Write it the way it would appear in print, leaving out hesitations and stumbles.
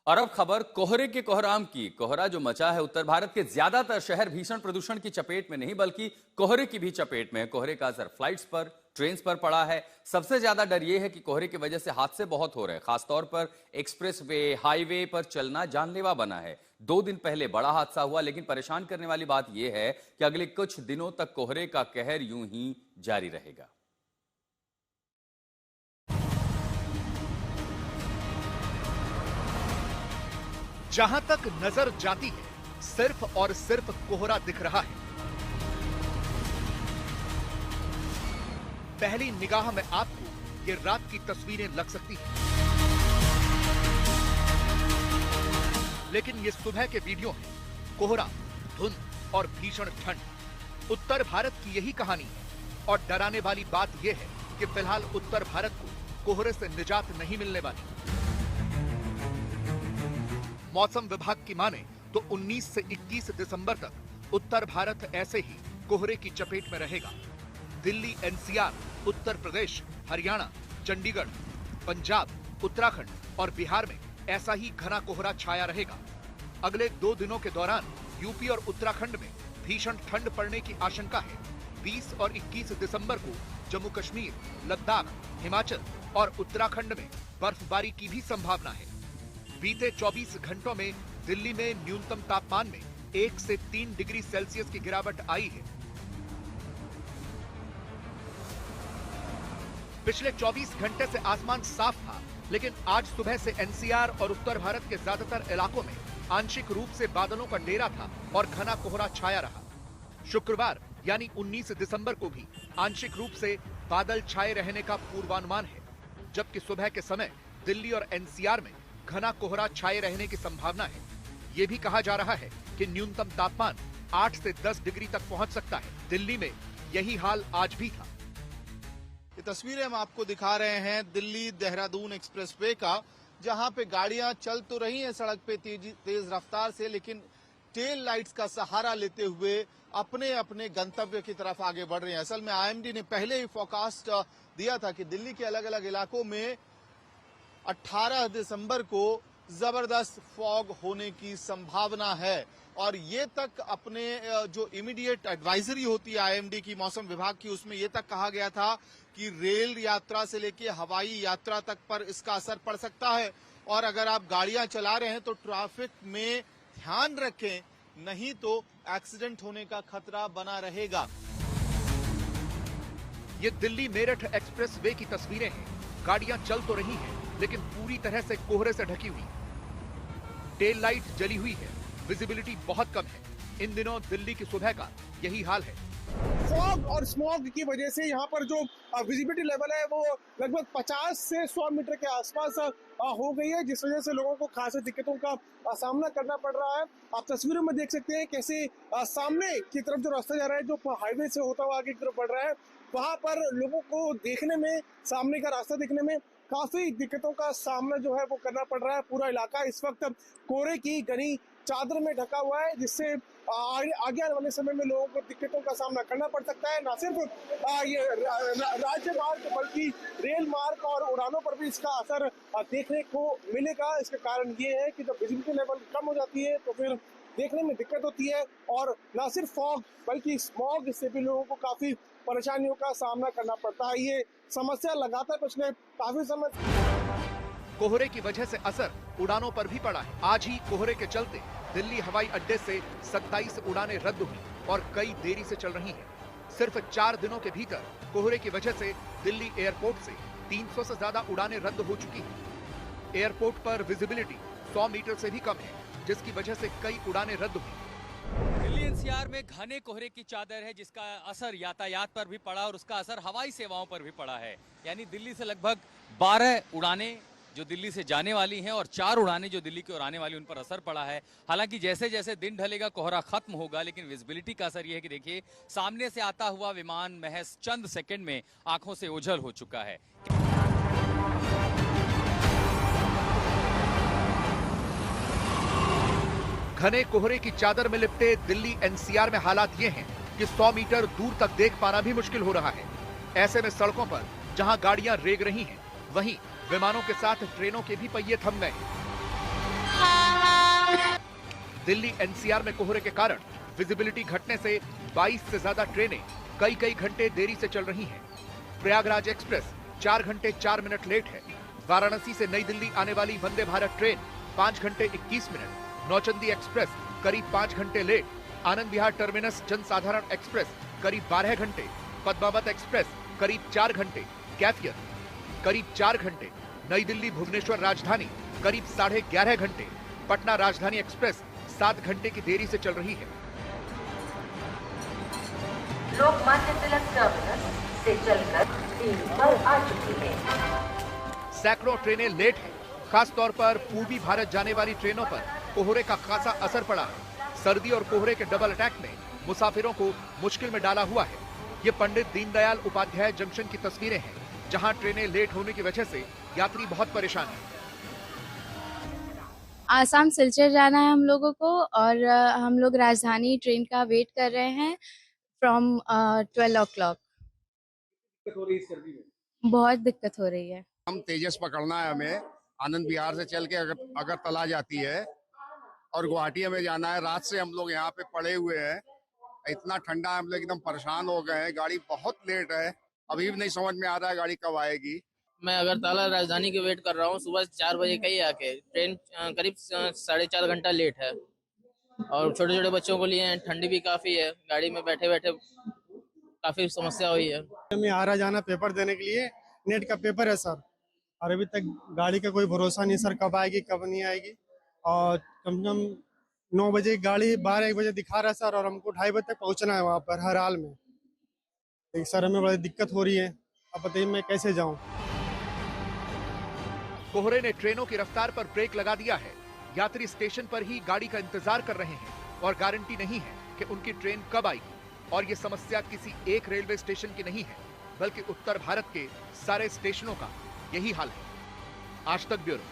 और अब खबर कोहरे के कोहराम की। कोहरा जो मचा है, उत्तर भारत के ज्यादातर शहर भीषण प्रदूषण की चपेट में नहीं बल्कि कोहरे की भी चपेट में है। कोहरे का असर फ्लाइट्स पर, ट्रेन्स पर पड़ा है। सबसे ज्यादा डर यह है कि कोहरे की वजह से हादसे बहुत हो रहे हैं। खासतौर पर एक्सप्रेसवे, हाईवे पर चलना जानलेवा बना है। 2 दिन पहले बड़ा हादसा हुआ, लेकिन परेशान करने वाली बात यह है कि अगले कुछ दिनों तक कोहरे का कहर यूं ही जारी रहेगा। जहां तक नजर जाती है, सिर्फ और सिर्फ कोहरा दिख रहा है। पहली निगाह में आपको ये रात की तस्वीरें लग सकती हैं, लेकिन ये सुबह के वीडियो हैं। कोहरा, धुंध और भीषण ठंड। उत्तर भारत की यही कहानी है और डराने वाली बात यह है कि फिलहाल उत्तर भारत को कोहरे से निजात नहीं मिलने वाली। मौसम विभाग की माने तो 19 से 21 दिसंबर तक उत्तर भारत ऐसे ही कोहरे की चपेट में रहेगा। दिल्ली, एनसीआर, उत्तर प्रदेश, हरियाणा, चंडीगढ़, पंजाब, उत्तराखंड और बिहार में ऐसा ही घना कोहरा छाया रहेगा। अगले 2 दिनों के दौरान यूपी और उत्तराखंड में भीषण ठंड पड़ने की आशंका है। 20 और 21 दिसंबर को जम्मू कश्मीर, लद्दाख, हिमाचल और उत्तराखंड में बर्फबारी की भी संभावना है। बीते 24 घंटों में दिल्ली में न्यूनतम तापमान में 1 से 3 डिग्री सेल्सियस की गिरावट आई है। पिछले 24 घंटे से आसमान साफ था, लेकिन आज सुबह से एनसीआर और उत्तर भारत के ज्यादातर इलाकों में आंशिक रूप से बादलों का डेरा था और घना कोहरा छाया रहा। शुक्रवार यानी 19 दिसंबर को भी आंशिक रूप से बादल छाए रहने का पूर्वानुमान है, जबकि सुबह के समय दिल्ली और एनसीआर में घना कोहरा छाए रहने की संभावना है। यह भी कहा जा रहा है कि न्यूनतम तापमान 8 से 10 डिग्री तक पहुंच सकता है। दिल्ली में यही हाल आज भी था। ये तस्वीरें हम आपको दिखा रहे हैं दिल्ली देहरादून एक्सप्रेसवे का, जहां पे गाड़ियां चल तो रही हैं सड़क पे तेज रफ्तार से, लेकिन टेल लाइट्स का सहारा लेते हुए अपने अपने गंतव्य की तरफ आगे बढ़ रहे हैं। असल में आईएमडी ने पहले ही फोरकास्ट दिया था कि दिल्ली के अलग अलग इलाकों में 18 दिसंबर को जबरदस्त फॉग होने की संभावना है और ये तक अपने जो इमीडिएट एडवाइजरी होती है आईएमडी की, मौसम विभाग की, उसमें ये तक कहा गया था कि रेल यात्रा से लेके हवाई यात्रा तक पर इसका असर पड़ सकता है और अगर आप गाड़ियां चला रहे हैं तो ट्रैफिक में ध्यान रखें, नहीं तो एक्सीडेंट होने का खतरा बना रहेगा। ये दिल्ली मेरठ एक्सप्रेस वे की तस्वीरें हैं। गाड़ियां चल तो रही हैं, लेकिन पूरी तरह से कोहरे से ढकी हुई। टेल लाइट जली हुई है, विजिबिलिटी बहुत कम है। इन दिनों दिल्ली की सुबह का यही हाल है। फॉग और स्मॉग की वजह से यहाँ पर जो विजिबिलिटी लेवल है वो लगभग 50 से 100 मीटर के आसपास हो गई है, जिस वजह से लोगों को खासी दिक्कतों का सामना करना पड़ रहा है। आप तस्वीरों में देख सकते हैं कैसे सामने की तरफ जो रास्ता जा रहा है, जो हाईवे से होता हुआ आगे की तरफ बढ़ रहा है, वहाँ पर लोगों को देखने में, सामने का रास्ता देखने में काफी दिक्कतों का सामना जो है वो करना पड़ रहा है। पूरा इलाका इस वक्त कोहरे की घनी चादर में ढका हुआ है, जिससे आगे आने वाले समय में लोगों को दिक्कतों का सामना करना पड़ सकता है। न सिर्फ ये राज्य मार्ग बल्कि रेल मार्ग और उड़ानों पर भी इसका असर देखने को मिलेगा। इसका कारण ये है कि जब विजिबिलिटी लेवल कम हो जाती है तो फिर देखने में दिक्कत होती है और न सिर्फ फॉग बल्कि स्मॉग से भी लोगों को काफी परेशानियों का सामना करना पड़ता है। ये समस्या लगातार पिछले काफी समय कोहरे की वजह से असर उड़ानों पर भी पड़ा है। आज ही कोहरे के चलते दिल्ली हवाई अड्डे से 27 उड़ानें रद्द हुई और कई देरी से चल रही हैं। सिर्फ 4 दिनों के भीतर कोहरे की वजह से दिल्ली एयरपोर्ट से 300 से ज्यादा उड़ानें रद्द हो चुकी हैं। एयरपोर्ट पर विजिबिलिटी 100 मीटर से भी कम है, जिसकी वजह से कई उड़ानें रद्द हुई। दिल्ली एनसीआर में घने कोहरे की चादर है, जिसका असर यातायात पर भी पड़ा और उसका असर हवाई सेवाओं पर भी पड़ा है। यानी दिल्ली से लगभग 12 उड़ानें जो दिल्ली से जाने वाली हैं और 4 उड़ानें जो दिल्ली की ओर आने वाली, उन पर असर पड़ा है। हालांकि जैसे जैसे दिन ढलेगा कोहरा खत्म होगा, लेकिन विजिबिलिटी का असर यह है कि देखिए सामने से आता हुआ विमान महज चंद सेकंड में आंखों से ओझल हो चुका है। घने कोहरे की चादर में लिपटे दिल्ली एनसीआर में हालात ये हैं कि 100 मीटर दूर तक देख पाना भी मुश्किल हो रहा है। ऐसे में सड़कों पर जहां गाड़ियां रेंग रही हैं, वहीं विमानों के साथ ट्रेनों के भी पहिए थम गए हैं। दिल्ली एनसीआर में कोहरे के कारण विजिबिलिटी घटने से 22 से ज्यादा ट्रेनें कई घंटे देरी से चल रही हैं। प्रयागराज एक्सप्रेस 4 घंटे 4 मिनट लेट है। वाराणसी से नई दिल्ली आने वाली वंदे भारत ट्रेन 5 घंटे 21 मिनट। नौचंदी एक्सप्रेस करीब 5 घंटे लेट। आनंद विहार टर्मिनस जनसाधारण एक्सप्रेस करीब 12 घंटे। पद्मावत एक्सप्रेस करीब 4 घंटे। कैफियत करीब 4 घंटे। नई दिल्ली भुवनेश्वर राजधानी करीब 11.5 घंटे। पटना राजधानी एक्सप्रेस 7 घंटे की देरी से चल रही है। लोकमान्य तिलक टर्मिनस से चलकर तीन पर आ चुकी है। सैकड़ों ट्रेनें लेट हैं। खास तौर पर पूर्वी भारत जाने वाली ट्रेनों पर कोहरे का खासा असर पड़ा है। सर्दी और कोहरे के डबल अटैक ने मुसाफिरों को मुश्किल में डाला हुआ है। ये पंडित दीनदयाल उपाध्याय जंक्शन की तस्वीरें हैं, जहां ट्रेनें लेट होने की वजह से यात्री बहुत परेशान हैं। आसाम सिलचर जाना है हम लोगों को और हम लोग राजधानी ट्रेन का वेट कर रहे हैं फ्रॉम 12 o'clock। बहुत दिक्कत हो रही है। हम तेजस पकड़ना है, हमें आनंद विहार से चल के अगरतला जाती है और गुवाहाटी हमें जाना है। रात से हम लोग यहाँ पे पड़े हुए हैं, इतना ठंडा है, हम लोग एकदम परेशान हो गए हैं। गाड़ी बहुत लेट है, अभी भी नहीं समझ में आ रहा है गाड़ी कब आएगी। मैं अगरतला राजधानी के वेट कर रहा हूँ। सुबह 4 बजे का ही आके ट्रेन करीब 4.5 घंटा लेट है और छोटे छोटे बच्चों को लिए ठंडी भी काफी है। गाड़ी में बैठे बैठे काफी समस्या हुई है। मैं आ रहा जाना पेपर देने के लिए, नेट का पेपर है सर, और अभी तक गाड़ी का कोई भरोसा नहीं सर, कब आएगी कब नहीं आएगी। और कम से कम 9 बजे की गाड़ी 12-1 बजे दिखा रहा है सर, और हमको 2:30 बजे तक पहुंचना है वहाँ पर हर हाल में। लेकिन सर हमें बड़ी दिक्कत हो रही है, अब बताइए मैं कैसे जाऊँ। कोहरे ने ट्रेनों की रफ्तार पर ब्रेक लगा दिया है। यात्री स्टेशन पर ही गाड़ी का इंतजार कर रहे हैं और गारंटी नहीं है कि उनकी ट्रेन कब आएगी। और ये समस्या किसी एक रेलवे स्टेशन की नहीं है, बल्कि उत्तर भारत के सारे स्टेशनों का यही हाल है। आज तक ब्यूरो।